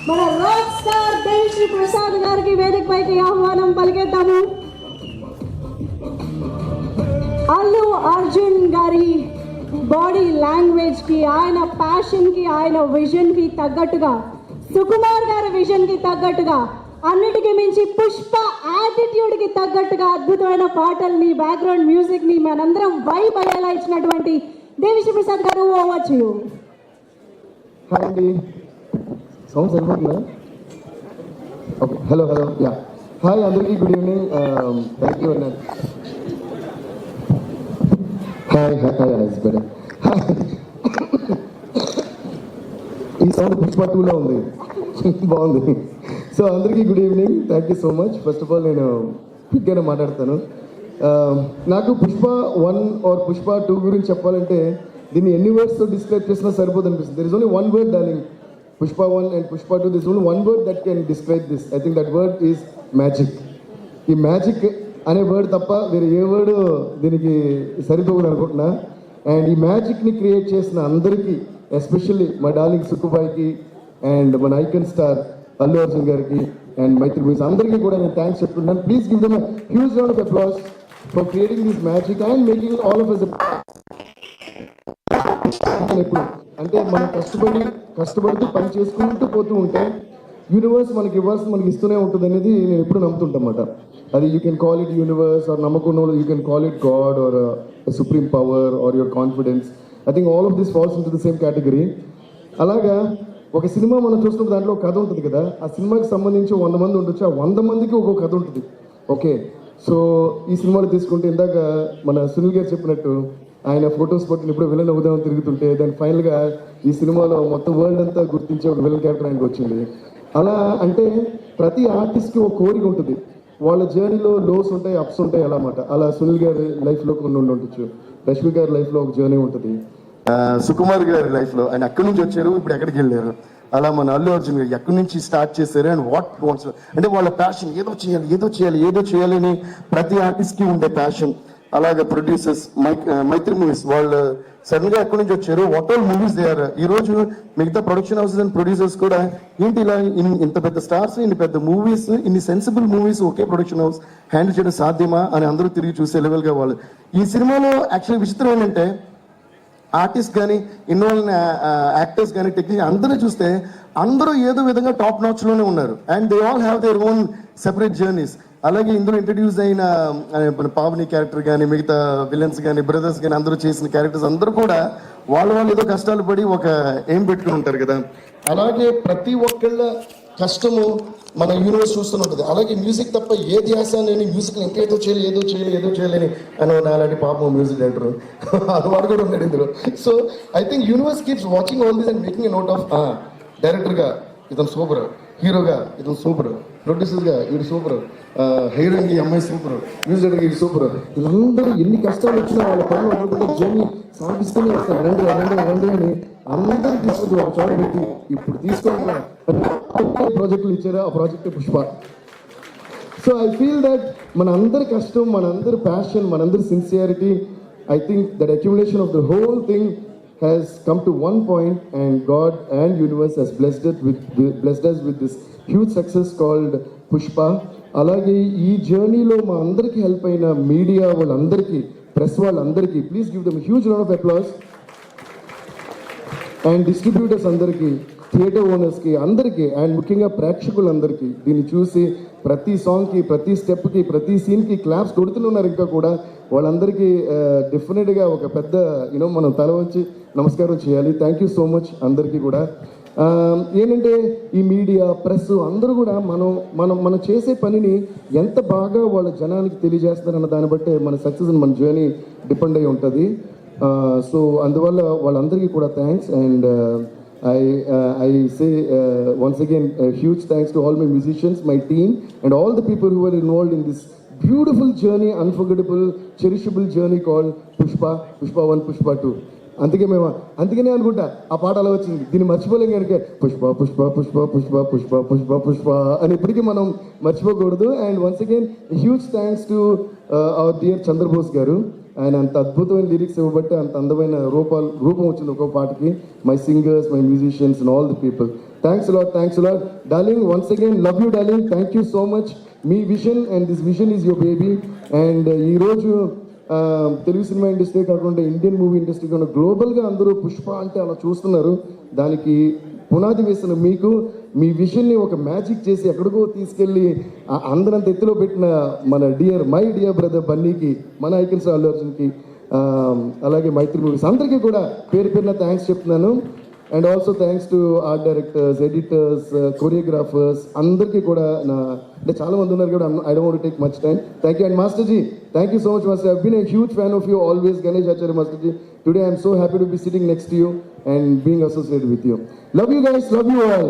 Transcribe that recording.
మన rock star Devi Sri Prasad గారికి వేదికపైకి ఆహ్వానం పలికేద్దాము. అల్లు అర్జున్ గారి బాడీ లాంగ్వేజ్ కి, ఆయన ప్యాషన్ కి, ఆయన విజన్ కి తగ్గట్టుగా, సుకుమార్ గారి విజన్ కి తగ్గట్టుగా, అన్నిటికీ మించి పుష్ప యాటిట్యూడ్ కి తగ్గట్టుగా అద్భుతమైన పాటల్ని, బ్యాక్గ్రౌండ్ మ్యూజిక్ ని మనందరం వైబ్ అయ్యేలా ఇచ్చినటువంటి దేవిశ్రీ ప్రసాద్ గారు, ఓవర్ టు యు. హాయ్ అండి, సౌండ్ సరిపోతుందా? ఓకే, హలో యా, హాయ్ అందరికీ, గుడ్ ఈవినింగ్. థ్యాంక్ యూ అన్న. Hi better. ఈ సౌండ్ పుష్ప 2లో ఉంది, బాగుంది. సో అందరికీ good evening, thank you so much. First of all నేను క్విక్గానే మాట్లాడతాను. నాకు పుష్ప 1 ఆర్ పుష్ప 2 గురించి చెప్పాలంటే దీన్ని ఎన్ని వర్డ్స్తో డిస్క్రైబ్ చేసినా సరిపోదు అనిపిస్తుంది. There is only one word darling. Pushpa 1 and Pushpa 2, this only one word that can describe this. I think that word is magic. ఈ మ్యాజిక్ అనే వర్డ్ తప్ప వేరే ఏ వర్డ్ దీనికి సరిపోదు అనుకుంటున్నా. అండ్ ఈ మ్యాజిక్ని క్రియేట్ చేసిన అందరికీ, ఎస్పెషల్లీ మా డార్లింగ్ సుక్కుబాయికి అండ్ మన ఐకన్ స్టార్ అల్లు అర్జున్ గారికి అండ్ మైత్రి మూవీస్ అందరికీ కూడా నేను థ్యాంక్స్ చెప్తున్నాను. Please give them huge round of applause for creating this magic and making all of us. ఎప్పుడు అంటే మనం కష్టపడుతూ పని చేసుకుంటూ పోతూ ఉంటే యూనివర్స్ మనకి ఇవ్వాల్సి మనకి ఇస్తూనే ఉంటుంది అనేది నేను ఎప్పుడు నమ్ముతుంటామాట. అది you can call it universe or నమ్మకం, you can call it God or supreme power or your confidence. I think all of this falls in to the same category. అలాగా ఒక సినిమా మనం చూస్తున్నప్పుడు దాంట్లో ఒక కథ ఉంటుంది కదా, ఆ సినిమాకి సంబంధించి 100 మంది ఉండొచ్చు, ఆ 100 మందికి ఒక్కొక్క కథ ఉంటుంది. ఓకే, సో ఈ సినిమాలో తీసుకుంటే ఇందాక మన సునీల్ గారు చెప్పినట్టు ఆయన ఫొటోస్ పట్టిన ఇప్పుడు విలన్ అవుదామని తిరుగుతుంటే దాని ఫైనల్గా ఈ సినిమాలో మొత్తం వరల్డ్ అంతా గుర్తించే ఒక విలన్ క్యారెక్టర్ ఆయనకు వచ్చింది. అలా అంటే ప్రతి ఆర్టిస్ట్కి ఒక కోరిక ఉంటుంది, వాళ్ళ జర్నీలో లోస్ ఉంటాయి, అప్స్ ఉంటాయి అన్నమాట. అలా సునీల్ గారి లైఫ్లో కొన్ని ఉండొచ్చు, రష్మి గారి లైఫ్లో ఒక జర్నీ ఉంటుంది, సుకుమార్ గారి లైఫ్లో ఆయన ఎక్కడి నుంచి వచ్చారు, ఇప్పుడు ఎక్కడికి వెళ్ళారు. అలా మన అల్లు అర్జున్ గారు ఎక్కడి నుంచి స్టార్ట్ చేశారు అండ్ వాట్ వాంట్స్, అంటే వాళ్ళ ప్యాషన్ ఏదో చేయాలి అని ప్రతి ఆర్టిస్ట్కి ఉండే ప్యాషన్. అలాగే ప్రొడ్యూసర్స్ మైత్రి మూవీస్ వాళ్ళు సడన్ గా ఎక్కడి నుంచి వచ్చారు, what all movies they are. ఈ రోజు మిగతా ప్రొడక్షన్ హౌసెస్ అండ్ ప్రొడ్యూసర్స్ కూడా ఏంటి ఇలా ఇంత పెద్ద స్టార్స్, ఇన్ని పెద్ద మూవీస్, ఇన్ని సెన్సిబుల్ మూవీస్ ఒకే ప్రొడక్షన్ హౌస్ హ్యాండిల్ చేయడం సాధ్యమా అని అందరూ తిరిగి చూసే లెవెల్గా వాళ్ళు. ఈ సినిమాలో యాక్చువల్లీ విచిత్రం ఏంటంటే ఆర్టిస్ట్ కానీ ఇన్వాల్వ్ యాక్టర్స్ కానీ టెక్నీషియన్ అందరూ చూస్తే అందరూ ఏదో విధంగా టాప్ నాచ్లోనే ఉన్నారు and they all have their own separate journeys. అలాగే ఇందులో ఇంట్రడ్యూస్ అయిన పావని క్యారెక్టర్ కానీ మిగతా విలన్స్ కానీ బ్రదర్స్ కానీ అందరూ చేసిన క్యారెక్టర్స్ అందరూ కూడా వాళ్ళు ఏదో కష్టాలు పడి ఒక ఏం పెట్టుకుని ఉంటారు కదా. అలాగే ప్రతి ఒక్కళ్ళ కష్టము మన యూనివర్స్ చూస్తూనే ఉంటుంది. అలాగే మ్యూజిక్ తప్ప ఏ ధ్యాస లేని మ్యూజిక్ ఇంకేదో చేయలేని అని అలాంటి పాపం మ్యూజిక్ డైరెక్టర్ వాడు కూడా ఉన్నాడు ఇందులో. So I think universe keeps watching all this and making a note of డైరెక్టర్గా ఇతను సూపర్, హీరోగా ఇతను సూపర్, ప్రొడ్యూసర్గా వీడు సూపర్, హీరోయిన్ ఈ అమ్మాయి సూపర్, మ్యూజిక్ డైరెక్టర్ ఇది సూపర్. వీళ్ళందరూ ఎన్ని కష్టాలు వచ్చినా వాళ్ళ పనులు అనుకుంటే జర్నీ సాగిస్తూనే వస్తారు. రెండు అని అందరూ తీసుకుంటూ ఒక చోట పెట్టి ఇప్పుడు తీసుకున్న ప్రాజెక్టులు ఇచ్చారు. ఆ project Pushpa. So I feel that మన అందరి కష్టం, మన అందరి ప్యాషన్, మన అందరి sincerity, I think that accumulation of the whole thing has come to one point and God and universe has blessed us with this huge success called Pushpa. అలాగే ఈ జర్నీలో మా అందరికీ హెల్ప్ అయిన మీడియా వాళ్ళందరికీ, ప్రెస్ వాళ్ళందరికీ, please give them huge round of applause. And distributors అందరికీ, theatre ఓనర్స్కి అందరికీ, అండ్ ముఖ్యంగా ప్రేక్షకులందరికీ దీన్ని చూసి ప్రతి సాంగ్కి, ప్రతి స్టెప్కి, ప్రతి సీన్కి క్లాప్స్ కొడుతున్నారు. ఇంకా కూడా వాళ్ళందరికీ డెఫినెట్గా ఒక పెద్ద మనం తల వంచి నమస్కారం చేయాలి. థ్యాంక్ యూ సో మచ్ అందరికీ కూడా. ఏంటంటే ఈ మీడియా, ప్రెస్ అందరూ కూడా మనం చేసే పనిని ఎంత బాగా వాళ్ళ జనానికి తెలియజేస్తారన్న దాన్ని బట్టే మన సక్సెస్ మన జర్నీ డిపెండ్ అయి ఉంటుంది. సో అందువల్ల వాళ్ళందరికీ కూడా thanks. And I say once again huge thanks to all my musicians, my team and all the people who were involved in this beautiful journey, unforgettable, cherishable journey called Pushpa 1, Pushpa 2. అందుకనే అనుకుంటా ఆ పాట అలా వచ్చింది. దీన్ని మర్చిపోలేం కనుక పుష్ప పుష్ప పుష్ప పుష్ప పుష్ప పుష్ప పుష్ప అని ఇప్పటికీ మనం మర్చిపోకూడదు. And once again huge thanks to our dear Chandrabose garu. ఆయన అంత అద్భుతమైన లిరిక్స్ ఇవ్వబట్టి అంత అందమైన రూపం వచ్చింది ఒక్కో పాటకి. My singers, my musicians and all the people, thanks lot darling, once again love you darling, thank you so much. Me vision and this vision is your baby. And ఈరోజు తెలుగు సినిమా ఇండస్ట్రీ కాకుండా Indian movie industry కాకుండా గ్లోబల్గా అందరూ పుష్ప అంటే అలా చూస్తున్నారు. దానికి పునాది వేసిన మీకు మీ విషన్ని ఒక మ్యాజిక్ చేసి ఎక్కడికో తీసుకెళ్ళి అందరంత ఎత్తులో పెట్టిన మన మై డియర్ బ్రదర్ బన్నీకి, మన ఐకన్ స్టార్ అల్లు అర్జున్కి, అలాగే మైత్రి మూవీస్ అందరికీ కూడా పేరు పేరున థ్యాంక్స్ చెప్తున్నాను. And also thanks to art directors, editors, choreographers అందరికీ కూడా అంటే చాలా మంది ఉన్నారు కూడా. I don't want to take much time. Thank you. And master ji, thank you so much master. I been a huge fan of you always, Ganesh Acharya master ji. Today I'm so happy to be sitting next to you and being associated with you. Love you guys, love you all.